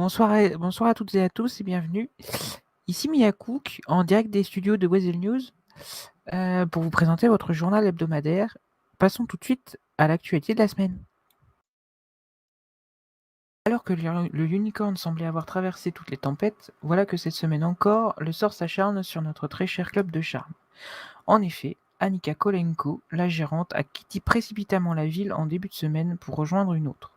Bonsoir à toutes et à tous et bienvenue. Ici Mia Cook, en direct des studios de Weasel News, pour vous présenter votre journal hebdomadaire. Passons tout de suite à l'actualité de la semaine. Alors que le unicorn semblait avoir traversé toutes les tempêtes, voilà que cette semaine encore, le sort s'acharne sur notre très cher club de charme. En effet, Annika Kolenko, la gérante, a quitté précipitamment la ville en début de semaine pour rejoindre une autre.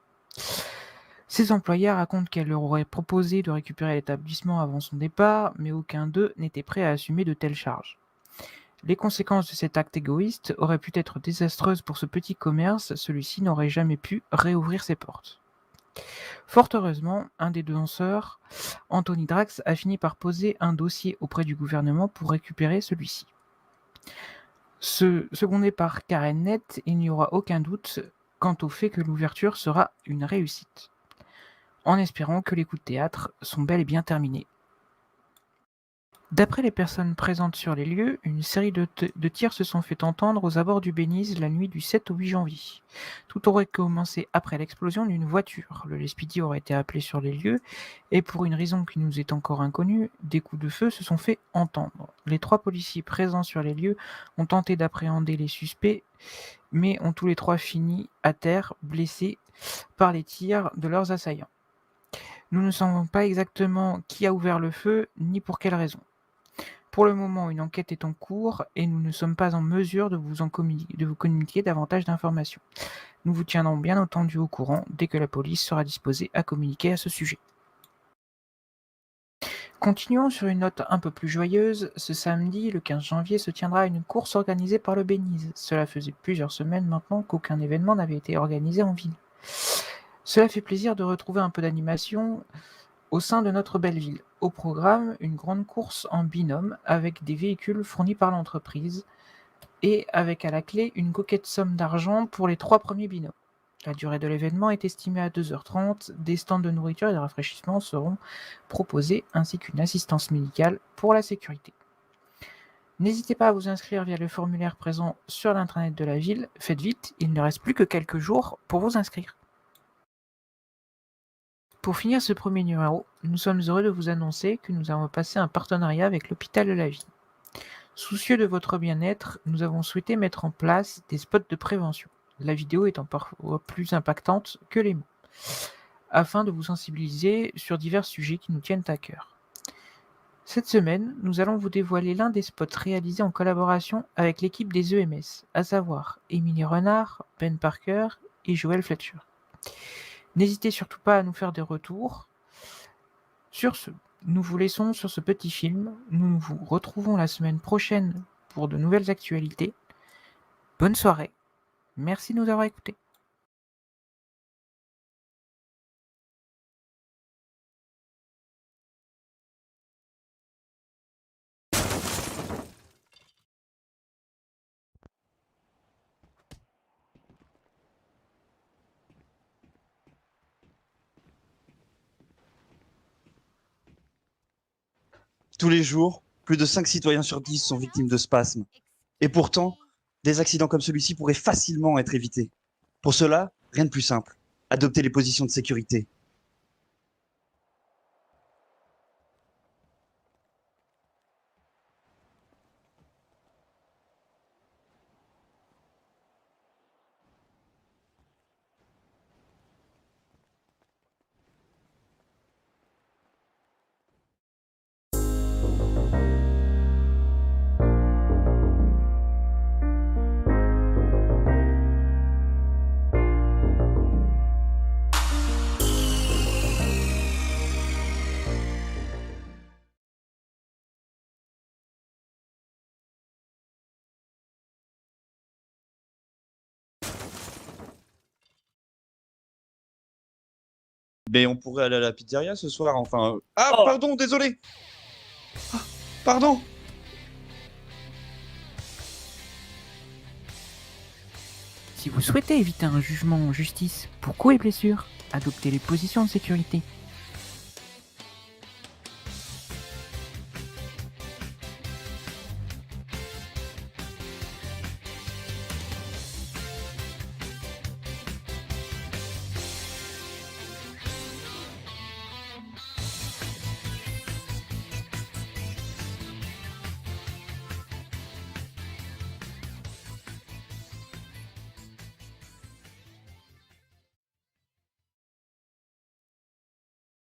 Ses employés racontent qu'elle leur aurait proposé de récupérer l'établissement avant son départ, mais aucun d'eux n'était prêt à assumer de telles charges. Les conséquences de cet acte égoïste auraient pu être désastreuses pour ce petit commerce, celui-ci n'aurait jamais pu réouvrir ses portes. Fort heureusement, un des deux danseurs, Anthony Drax, a fini par poser un dossier auprès du gouvernement pour récupérer celui-ci. Secondé par Karen Nett, il n'y aura aucun doute quant au fait que l'ouverture sera une réussite. En espérant que les coups de théâtre sont bel et bien terminés. D'après les personnes présentes sur les lieux, une série de tirs se sont fait entendre aux abords du Belize la nuit du 7 au 8 janvier. Tout aurait commencé après l'explosion d'une voiture. Le LSPD aurait été appelé sur les lieux et pour une raison qui nous est encore inconnue, des coups de feu se sont fait entendre. Les 3 policiers présents sur les lieux ont tenté d'appréhender les suspects, mais ont tous les 3 fini à terre, blessés par les tirs de leurs assaillants. Nous ne savons pas exactement qui a ouvert le feu, ni pour quelle raison. Pour le moment, une enquête est en cours et nous ne sommes pas en mesure de vous communiquer davantage d'informations. Nous vous tiendrons bien entendu au courant dès que la police sera disposée à communiquer à ce sujet. Continuons sur une note un peu plus joyeuse. Ce samedi, le 15 janvier, se tiendra une course organisée par le Belize. Cela faisait plusieurs semaines maintenant qu'aucun événement n'avait été organisé en ville. Cela fait plaisir de retrouver un peu d'animation au sein de notre belle ville. Au programme, une grande course en binôme avec des véhicules fournis par l'entreprise et avec à la clé une coquette somme d'argent pour les 3 premiers binômes. La durée de l'événement est estimée à 2h30. Des stands de nourriture et de rafraîchissement seront proposés ainsi qu'une assistance médicale pour la sécurité. N'hésitez pas à vous inscrire via le formulaire présent sur l'intranet de la ville. Faites vite, il ne reste plus que quelques jours pour vous inscrire. Pour finir ce premier numéro, nous sommes heureux de vous annoncer que nous avons passé un partenariat avec l'hôpital de la ville. Soucieux de votre bien-être, nous avons souhaité mettre en place des spots de prévention, la vidéo étant parfois plus impactante que les mots, afin de vous sensibiliser sur divers sujets qui nous tiennent à cœur. Cette semaine, nous allons vous dévoiler l'un des spots réalisés en collaboration avec l'équipe des EMS, à savoir Émilie Renard, Ben Parker et Joël Fletcher. N'hésitez surtout pas à nous faire des retours. Sur ce, nous vous laissons sur ce petit film. Nous vous retrouvons la semaine prochaine pour de nouvelles actualités. Bonne soirée. Merci de nous avoir écoutés. Tous les jours, plus de 5 citoyens sur 10 sont victimes de spasmes. Et pourtant, des accidents comme celui-ci pourraient facilement être évités. Pour cela, rien de plus simple. Adopter les positions de sécurité. Mais on pourrait aller à la pizzeria ce soir, enfin... Ah, pardon, désolé. Pardon. Si vous souhaitez éviter un jugement en justice pour coups et blessures, adoptez les positions de sécurité.